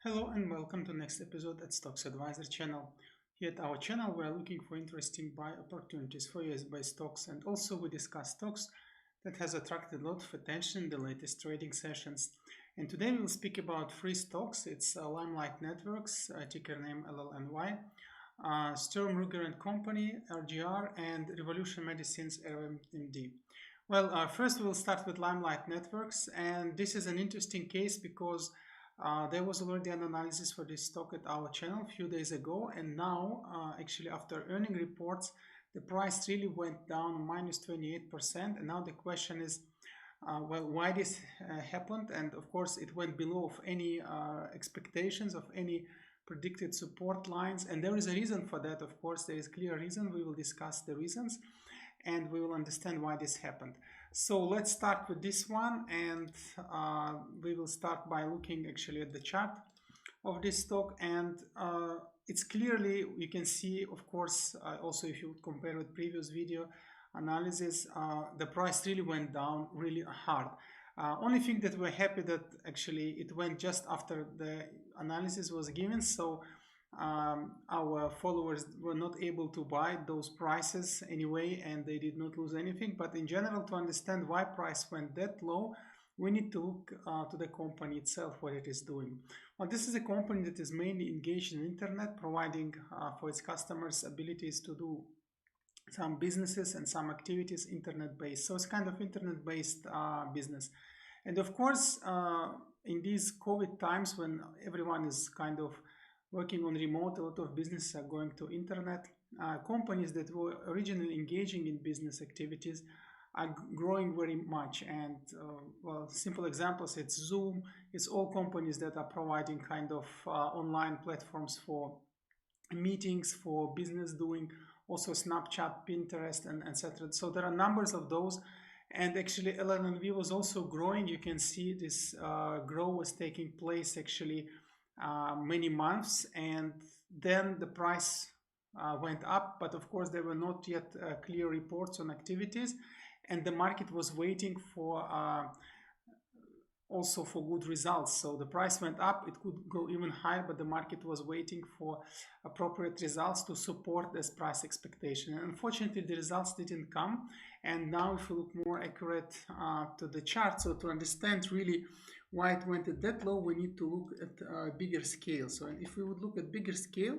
Hello and welcome to next episode at Stocks Advisor channel. Here at our channel we are looking for interesting buy opportunities for US-based stocks, and also we discuss stocks that has attracted a lot of attention in the latest trading sessions. And today we will speak about three stocks. It's Limelight Networks, ticker name LLNY, Sturm Ruger and Company, RGR, and Revolution Medicines, RVMD. Well, first we'll start with Limelight Networks, and this is an interesting case because there was already an analysis for this stock at our channel a few days ago, and now actually after earning reports the price really went down minus 28%. And now the question is, well, why this happened? And of course it went below of any expectations of any predicted support lines, and there is a reason for that. Of course there is clear reason. We will discuss the reasons and we will understand why this happened. So let's start with this one, and we will start by looking actually at the chart of this stock. And it's clearly, you can see, of course, also if you compare with previous video analysis, the price really went down really hard. Only thing that we're happy that actually it went just after the analysis was given, so our followers were not able to buy those prices anyway, and they did not lose anything. But in general, to understand why price went that low, we need to look to the company itself, what it is doing. Well, this is a company that is mainly engaged in internet, providing for its customers abilities to do some businesses and some activities internet-based. So it's kind of internet-based business. And of course, in these COVID times when everyone is kind of working on remote, a lot of businesses are going to internet. Companies that were originally engaging in business activities are growing very much. And well, simple examples, it's Zoom, it's all companies that are providing kind of online platforms for meetings, for business doing, also Snapchat, Pinterest, and etc. So there are numbers of those. And actually LLNW was also growing. You can see this growth was taking place actually many months, and then the price went up. But of course there were not yet clear reports on activities, and the market was waiting for also for good results. So the price went up, it could go even higher, but the market was waiting for appropriate results to support this price expectation. And unfortunately the results didn't come. And now if we look more accurate to the chart, so to understand really why it went at that low, we need to look at a bigger scale. So if we would look at bigger scale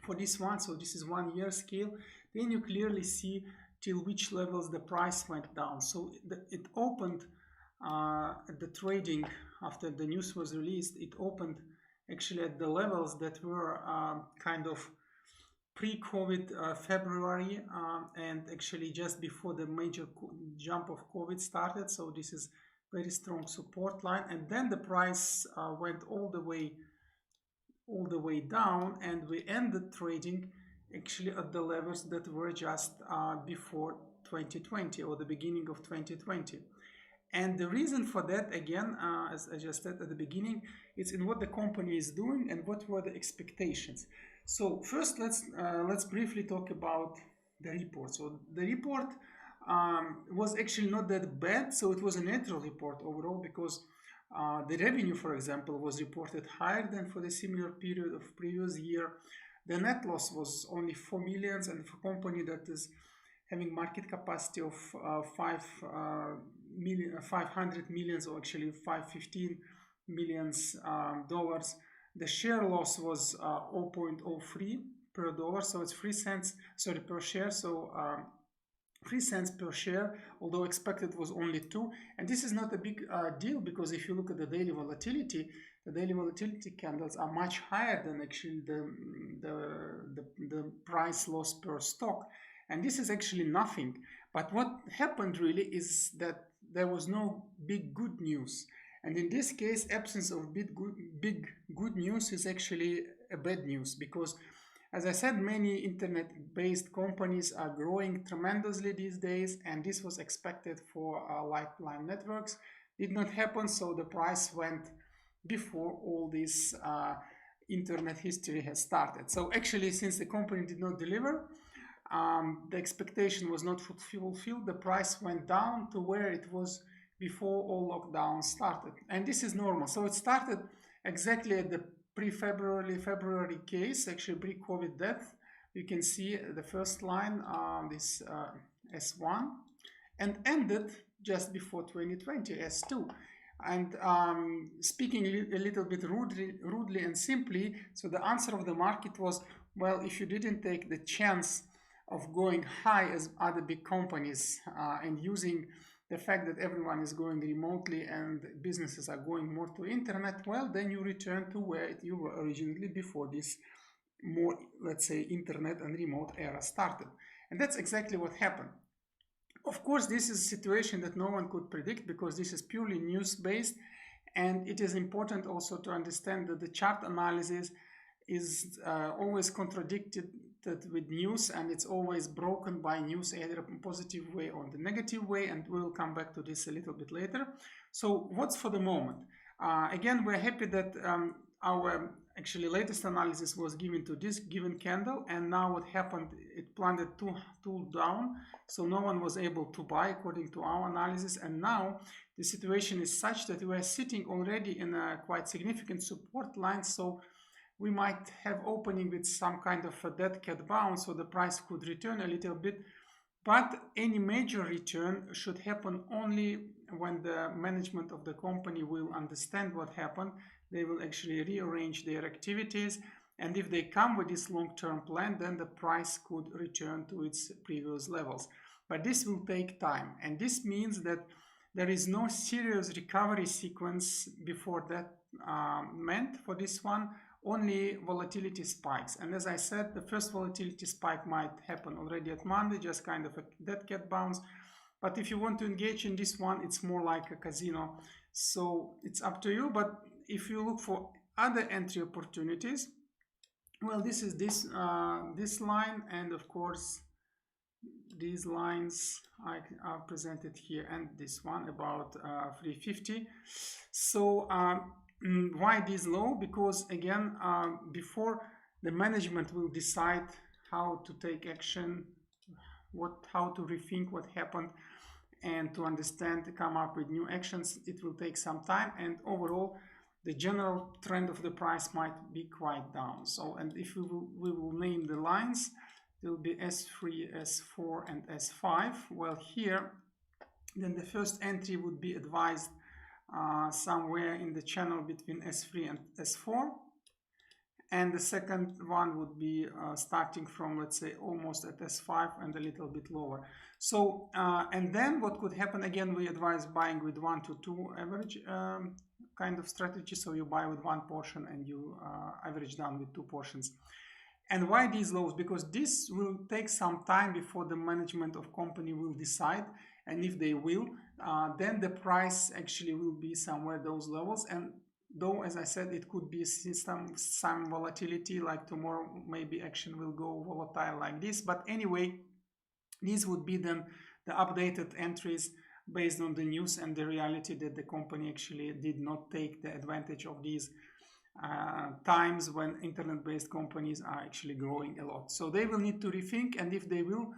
for this one, so this is 1 year scale, then you clearly see till which levels the price went down. So it opened at the trading after the news was released, it opened actually at the levels that were kind of pre-COVID February, and actually just before the major jump of COVID started. So this is very strong support line, and then the price went all the way down, and we ended trading actually at the levels that were just before 2020 or the beginning of 2020. And the reason for that, again, as I just said at the beginning, it's in what the company is doing and what were the expectations. So first let's briefly talk about the report. So the report was actually not that bad, so it was a neutral report overall, because the revenue, for example, was reported higher than for the similar period of previous year. The net loss was only 4 million, and for a company that is having market capacity of 500 million, or actually 515 million dollars, the share loss was 0.03 per dollar, so it's 3 cents, sorry, per share. So 3 cents per share, although expected was only 2. And this is not a big deal, because if you look at the daily volatility, the daily volatility candles are much higher than actually the price loss per stock. And this is actually nothing. But what happened really is that there was no big good news. And in this case, absence of big good news is actually a bad news, because as I said, many internet-based companies are growing tremendously these days, and this was expected for Limelight Networks. Did not happen, so the price went before all this internet history has started. So actually, since the company did not deliver, the expectation was not fulfilled, the price went down to where it was before all lockdowns started. And this is normal. So it started exactly at the February case, actually pre-COVID death. You can see the first line, this S1, and ended just before 2020, S2. And speaking a little bit rudely and simply, so the answer of the market was, well, if you didn't take the chance of going high as other big companies and using the fact that everyone is going remotely and businesses are going more to internet, well, then you return to where you were originally before this more, let's say, internet and remote era started. And that's exactly what happened. Of course, this is a situation that no one could predict because this is purely news-based, and it is important also to understand that the chart analysis is always contradicted with news, and it's always broken by news, either in a positive way or the negative way, and we'll come back to this a little bit later. So what's for the moment? Again, we're happy that our actually latest analysis was given to this given candle, and now what happened, it planted two down, so no one was able to buy according to our analysis. And now the situation is such that we are sitting already in a quite significant support line, so we might have opening with some kind of a dead cat bounce, so the price could return a little bit, but any major return should happen only when the management of the company will understand what happened. They will actually rearrange their activities, and if they come with this long-term plan, then the price could return to its previous levels. But this will take time, and this means that there is no serious recovery sequence before that meant for this one, only volatility spikes. And as I said, the first volatility spike might happen already at Monday, just kind of a dead cat bounce. But if you want to engage in this one, it's more like a casino, so it's up to you. But if you look for other entry opportunities, well, this is this line, and of course these lines are presented here, and this one about 350. So why this low? Because again, before the management will decide how to take action, how to rethink what happened, and to understand, to come up with new actions, it will take some time, and overall the general trend of the price might be quite down. So, and if we will name the lines, there will be S3, S4 and S5. Well, here then the first entry would be advised somewhere in the channel between S3 and S4, and the second one would be starting from, let's say, almost at S5 and a little bit lower. So and then what could happen, again, we advise buying with 1 to 2 average kind of strategy. So you buy with one portion and you average down with 2 portions. And why these lows? Because this will take some time before the management of company will decide, and if they will, then the price actually will be somewhere those levels. And though, as I said, it could be some volatility, like tomorrow maybe action will go volatile like this, but anyway, these would be then the updated entries based on the news and the reality that the company actually did not take the advantage of these times when internet-based companies are actually growing a lot. So they will need to rethink, and if they will,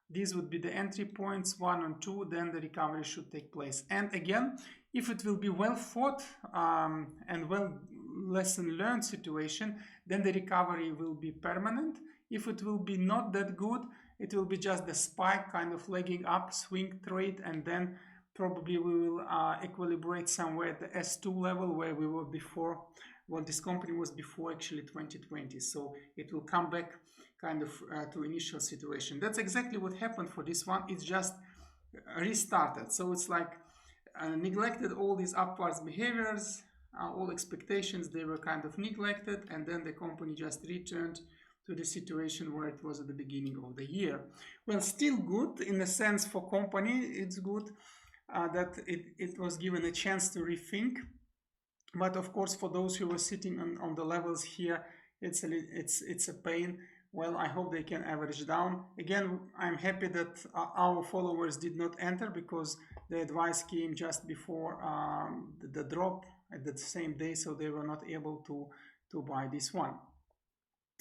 these would be the entry points 1 and 2, then the recovery should take place. And again, if it will be well thought and well lesson learned situation, then the recovery will be permanent. If it will be not that good, it will be just the spike, kind of legging up, swing trade, and then probably we will equilibrate somewhere at the S2 level where we were before. Well, this company was before actually 2020, so it will come back kind of to initial situation. That's exactly what happened for this one. It's just restarted. So it's like neglected all these upwards behaviors, all expectations, they were kind of neglected, and then the company just returned to the situation where it was at the beginning of the year. Well, still good in a sense for company. It's good that it was given a chance to rethink. But of course, for those who were sitting on the levels here, it's a pain. Well, I hope they can average down. Again, I'm happy that our followers did not enter, because the advice came just before the drop at the same day, so they were not able to buy this one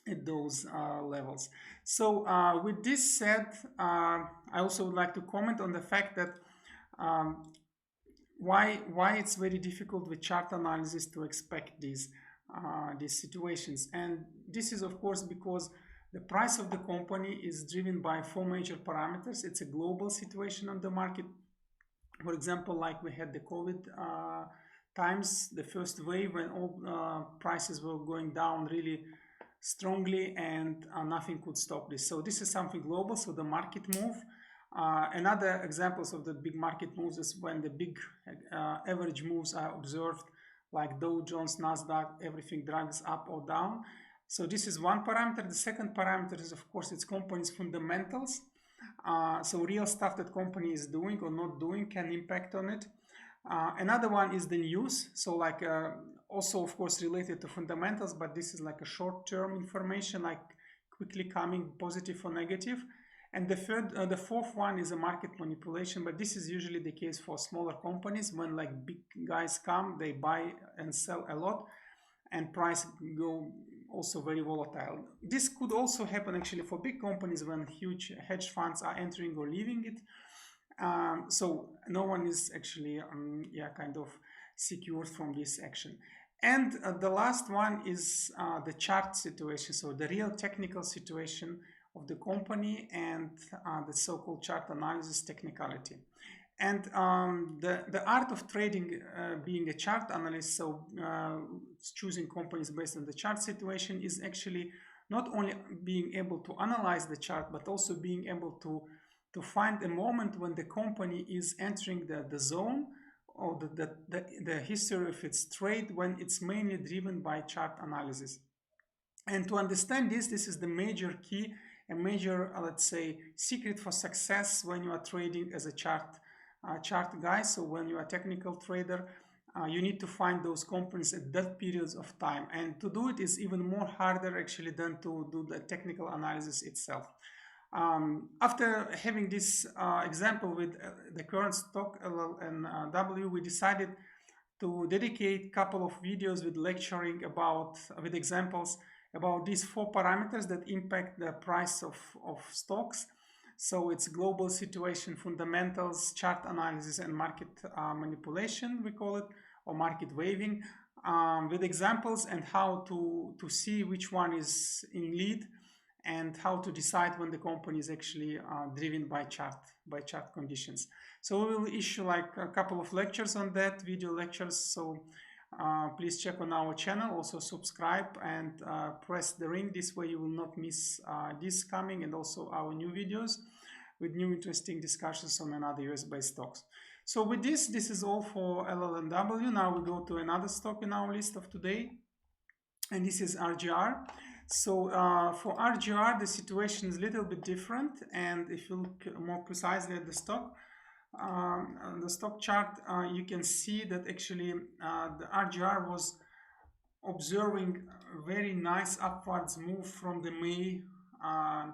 at those levels. So with this said, I also would like to comment on the fact that why it's very difficult with chart analysis to expect this. these situations. And this is of course because the price of the company is driven by four major parameters. It's a global situation on the market. For example, like we had the COVID times, the first wave, when all prices were going down really strongly, and nothing could stop this. So this is something global, so the market move. Another examples of the big market moves is when the big average moves are observed, like Dow Jones, Nasdaq, everything drags up or down. So this is one parameter. The second parameter is, of course, its company's fundamentals. So real stuff that company is doing or not doing can impact on it. Another one is the news. So like also of course related to fundamentals, but this is like a short-term information, like quickly coming positive or negative. And the fourth one is a market manipulation, but this is usually the case for smaller companies. When like big guys come, they buy and sell a lot, and price go also very volatile. This could also happen actually for big companies when huge hedge funds are entering or leaving it. So no one is actually kind of secured from this action. And the last one is the chart situation, so the real technical situation of the company, and the so-called chart analysis technicality. And the art of trading, being a chart analyst, so choosing companies based on the chart situation, is actually not only being able to analyze the chart, but also being able to find a moment when the company is entering the zone, or the history of its trade, when it's mainly driven by chart analysis. And to understand this is the major key, a major, let's say, secret for success when you are trading as a chart guy. So when you are a technical trader, you need to find those companies at that periods of time. And to do it is even more harder actually than to do the technical analysis itself. After having this example with the current stock LLNW, we decided to dedicate a couple of videos with lecturing with examples about these four parameters that impact the price of stocks. So it's global situation, fundamentals, chart analysis, and market manipulation, we call it, or market waving, with examples and how to see which one is in lead, and how to decide when the company is actually driven by chart conditions. So we will issue like a couple of lectures on that, video lectures. So please check on our channel, also subscribe and press the ring. This way you will not miss this coming, and also our new videos with new interesting discussions on another US-based stocks. So with this is all for LLNW. Now we go to another stock in our list of today, and this is RGR. So for RGR, the situation is a little bit different, and if you look more precisely at the stock, on the stock chart, you can see that actually the RGR was observing a very nice upwards move from the May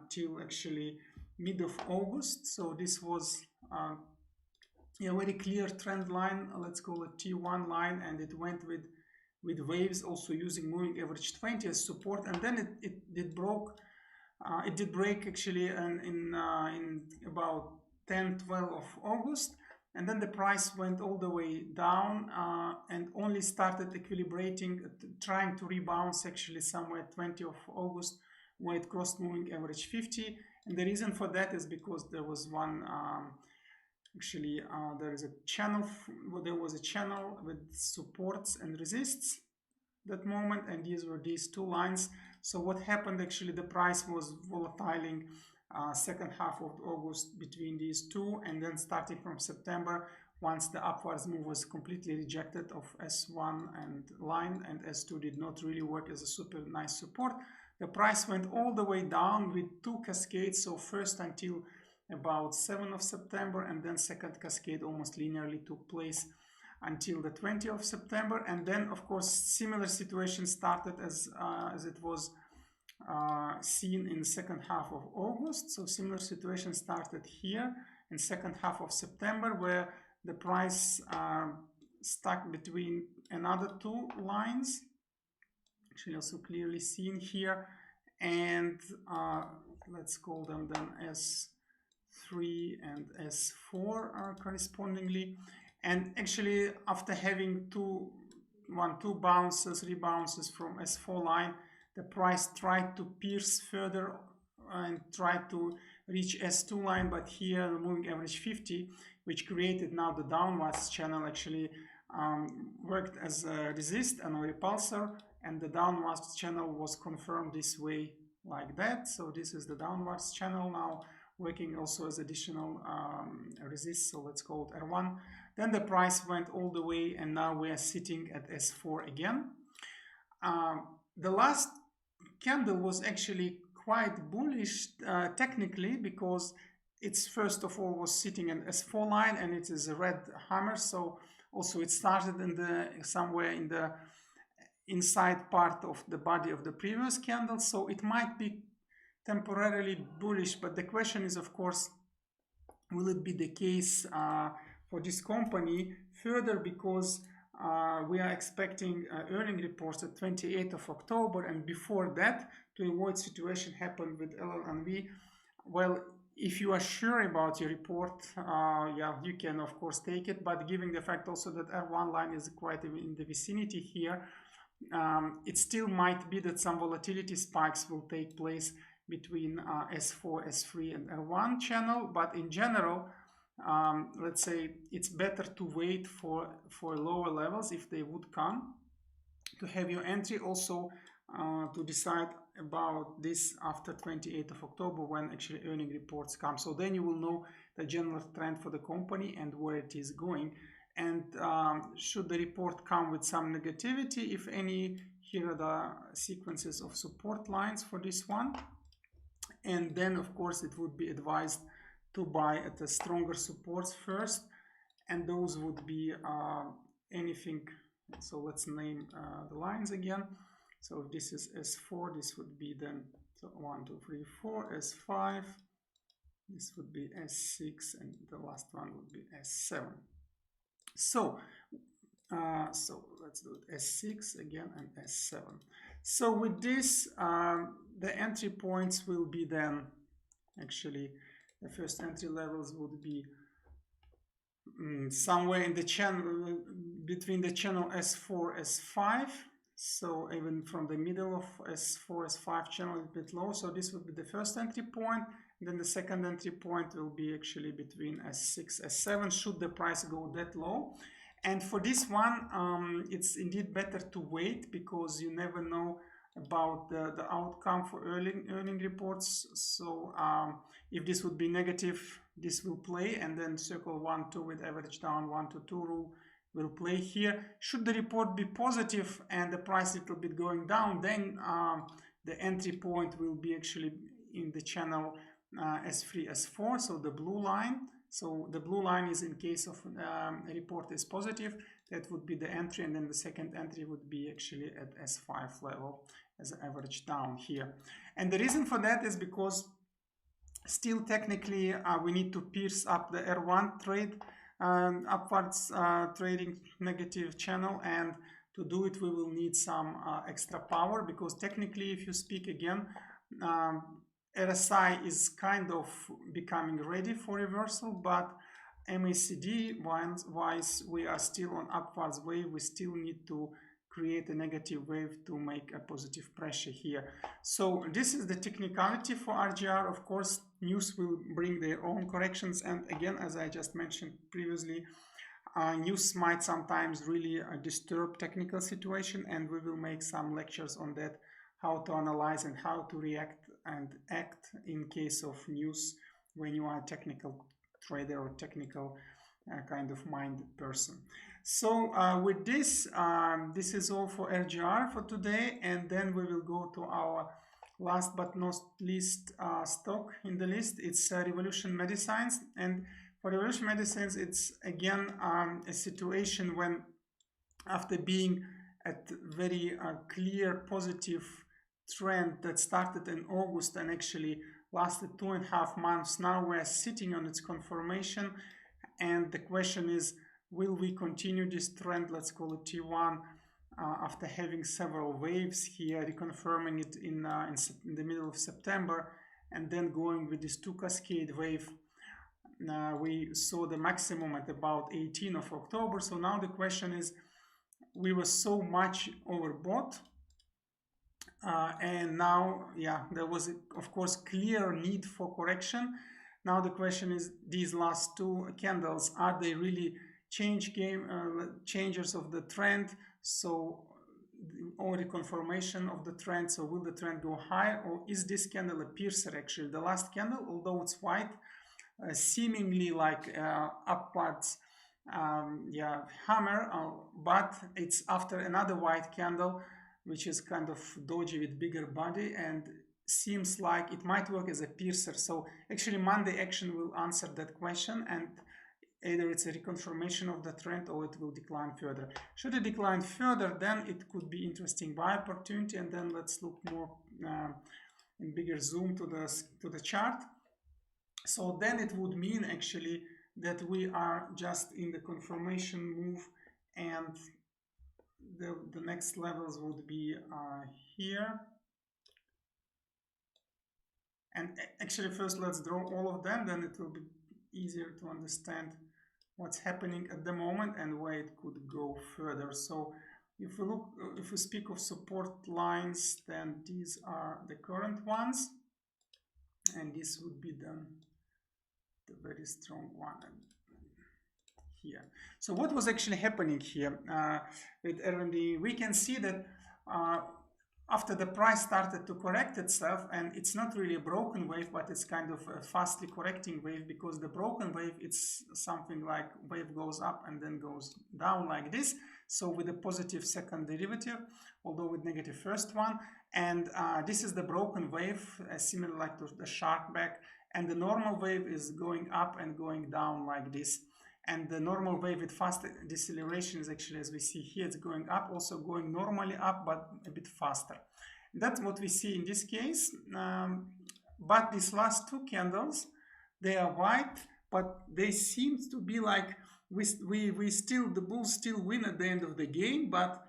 till actually mid of August. So this was a very clear trend line, let's call it T1 line, and it went with waves, also using moving average 20 as support, and then it did break actually in about 10-12 of August, and then the price went all the way down and only started equilibrating, trying to rebound actually somewhere 20 of August, where it crossed moving average 50. And the reason for that is because there was one there was a channel with supports and resists that moment, and these were these two lines. So what happened actually, the price was volatiling second half of August between these two, and then starting from September, once the upwards move was completely rejected of S1 and line, and S2 did not really work as a super nice support, the price went all the way down with two cascades. So first until about 7th of September, and then second cascade almost linearly took place until the 20th of September. And then of course similar situation started as it was seen in the second half of August. So similar situation started here in second half of September, where the price stuck between another two lines, actually also clearly seen here, and let's call them then S3 and S4 correspondingly. And actually after having two two bounces, rebounces from S4 line. The price tried to pierce further and tried to reach S2 line, but here the moving average 50, which created now the downwards channel, actually worked as a resist and a repulsor, and the downwards channel was confirmed this way like that. So this is the downwards channel now working also as additional resist, so let's call it R1. Then the price went all the way and now we are sitting at S4 again. The last candle was actually quite bullish technically, because it's first of all was sitting in S4 line and it is a red hammer, so also it started in the somewhere in the inside part of the body of the previous candle, so it might be temporarily bullish. But the question is, of course, will it be the case for this company further, because we are expecting earning reports at 28th of October, and before that, to avoid situation happen with LLNW, well, if you are sure about your report, yeah, you can of course take it, but given the fact also that R1 line is quite in the vicinity here, it still might be that some volatility spikes will take place between S4, S3 and R1 channel, but in general, let's say it's better to wait for lower levels if they would come, to have your entry, also to decide about this after 28th of October when actually earning reports come. So then you will know the general trend for the company and where it is going. And should the report come with some negativity, if any, here are the sequences of support lines for this one. And then of course it would be advised to buy at the stronger supports first, and those would be anything. So let's name the lines again. So if this is S4, this would be then, so 1, 2, 3, 4, S5, this would be S6, and the last one would be S7. So let's do it S6 again and S7. So with this, the entry points will be then, actually the first entry levels would be somewhere in the channel, between the channel S4, S5. So even from the middle of S4, S5 channel a bit low. So this would be the first entry point. Then the second entry point will be actually between S6, S7, should the price go that low. And for this one, it's indeed better to wait, because you never know about the outcome for earning reports. So if this would be negative, this will play, and then circle 1, 2 with average down 1 to 2 rule will play here. Should the report be positive and the price a little bit going down, then the entry point will be actually in the channel S3, S4, so the blue line. So the blue line is in case of a report is positive, that would be the entry, and then the second entry would be actually at S5 level as an average down here. And the reason for that is because still technically we need to pierce up the R1 trade, upwards trading negative channel, and to do it we will need some extra power, because technically, if you speak again, RSI is kind of becoming ready for reversal, but MACD wise we are still on upwards wave. We still need to create a negative wave to make a positive pressure here. So this is the technicality for RGR. Of course, news will bring their own corrections, and again, as I just mentioned previously, news might sometimes really disturb technical situation, and we will make some lectures on that, how to analyze and how to react and act in case of news when you are a technical trader or technical kind of minded person. So with this, this is all for RGR for today, and then we will go to our last but not least stock in the list. It's Revolution Medicines, and for Revolution Medicines, it's again a situation when, after being at very clear positive trend that started in August and actually lasted 2.5 months, now we're sitting on its confirmation, and the question is, will we continue this trend, let's call it T1, after having several waves here, reconfirming it in the middle of September, and then going with this 2 cascade wave. We saw the maximum at about 18th of October. So now the question is, we were so much overbought. And now, yeah, there was, of course, clear need for correction. Now the question is, these last two candles, are they really changers of the trend? So, or the confirmation of the trend. So will the trend go higher, or is this candle a piercer? Actually, the last candle, although it's white, seemingly like upwards hammer, but it's after another white candle, which is kind of doji with bigger body, and seems like it might work as a piercer. So actually Monday action will answer that question, and either it's a reconfirmation of the trend or it will decline further. Should it decline further, then it could be interesting buy opportunity. And then let's look more in bigger zoom to the chart. So then it would mean actually that we are just in the confirmation move, and the next levels would be here. And actually first let's draw all of them, then it will be easier to understand what's happening at the moment and where it could go further. So if we speak of support lines, then these are the current ones, and this would be the very strong one here. So what was actually happening here with RVMD? We can see that after the price started to correct itself, and it's not really a broken wave, but it's kind of a fastly correcting wave, because the broken wave, it's something like wave goes up and then goes down like this. So with a positive second derivative, although with negative first one. And this is the broken wave, similar like to the shark back. And the normal wave is going up and going down like this. And the normal wave with fast deceleration is actually, as we see here, it's going up, also going normally up, but a bit faster. That's what we see in this case. But these last two candles, they are white, but they seem to be like the bulls still win at the end of the game, but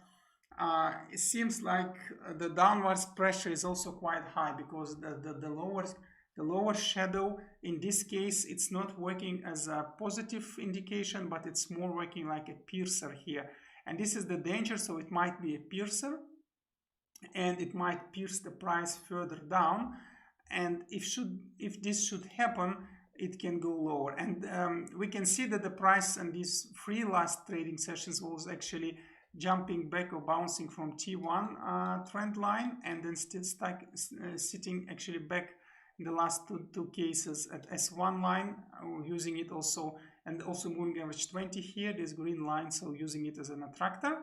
it seems like the downwards pressure is also quite high, because the lower shadow, in this case, it's not working as a positive indication, but it's more working like a piercer here. And this is the danger, so it might be a piercer, and it might pierce the price further down. And if this should happen, it can go lower. And we can see that the price in these three last trading sessions was actually jumping back or bouncing from T1 trend line, and then still sitting actually back in the last two cases at S1 line, using it also, and also moving average 20 here, this green line, so using it as an attractor,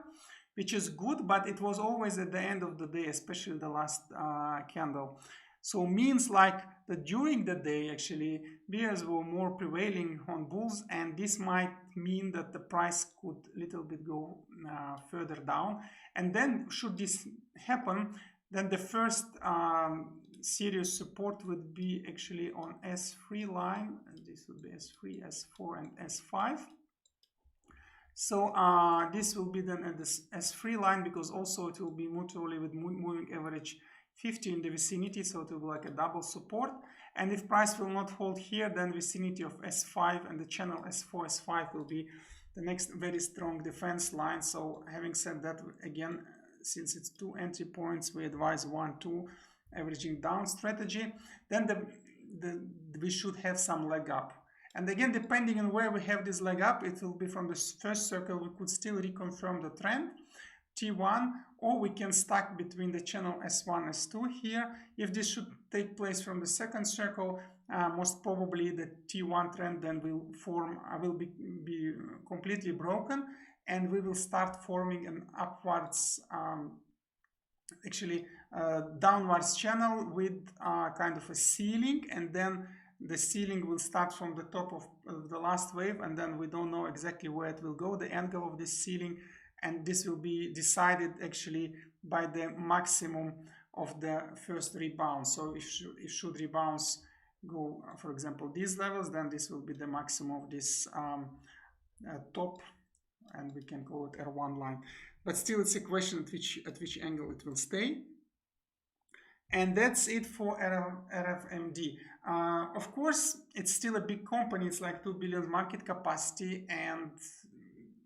which is good, but it was always at the end of the day, especially the last candle. So means like that during the day, actually, bears were more prevailing on bulls, and this might mean that the price could a little bit go further down. And then should this happen, then the first serious support would be actually on S3 line, and this would be S3, S4, and S5. So this will be then at this S3 line, because also it will be mutually with moving average 50 in the vicinity, so it will be like a double support. And if price will not hold here, then vicinity of S5 and the channel S4, S5 will be the next very strong defense line. So having said that, again, since it's two entry points, we advise 1-2 averaging down strategy. Then we should have some leg up. And again, depending on where we have this leg up, it will be from the first circle, we could still reconfirm the trend, T1, or we can stack between the channel S1, S2 here. If this should take place from the second circle, most probably the T1 trend then will be completely broken, and we will start forming an upwards, downwards channel with kind of a ceiling, and then the ceiling will start from the top of the last wave, and then we don't know exactly where it will go, the angle of this ceiling, and this will be decided actually by the maximum of the first rebound. So if should rebounds go, for example, these levels, then this will be the maximum of this top, and we can call it R1 line. But still, it's a question at which angle it will stay. And that's it for RVMD. Of course, it's still a big company. It's like 2 billion market capacity, and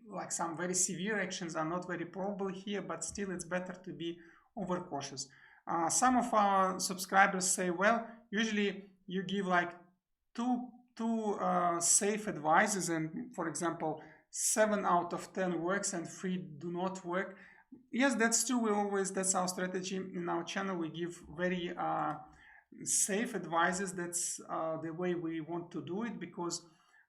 like some very severe actions are not very probable here, but still it's better to be overcautious. Some of our subscribers say, well, usually you give like two safe advices, and for example 7 out of 10 works and 3 do not work. Yes, that's true. That's our strategy in our channel. We give very safe advices. That's the way we want to do it, because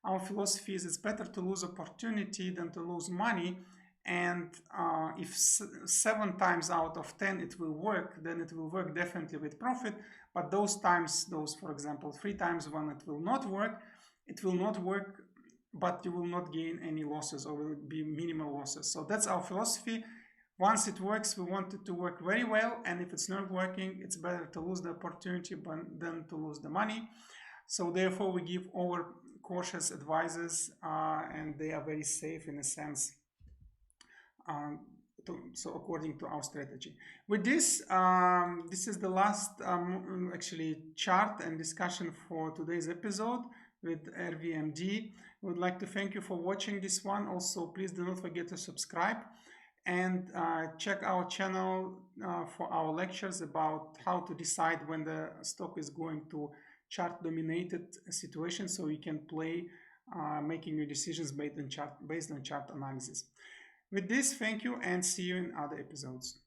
our philosophy is it's better to lose opportunity than to lose money. And if 7 times out of 10 it will work, then it will work definitely with profit. But for example 3 times when it will not work, but you will not gain any losses, or will be minimal losses. So that's our philosophy. Once it works, we want it to work very well, and if it's not working, it's better to lose the opportunity than to lose the money. So therefore we give over cautious advices, and they are very safe in a sense, so according to our strategy. With this, this is the last actually chart and discussion for today's episode with RVMD. I would like to thank you for watching this one. Also, please do not forget to subscribe and check our channel for our lectures about how to decide when the stock is going to chart dominated situation, so you can play making your decisions based on chart analysis. With this, thank you and see you in other episodes.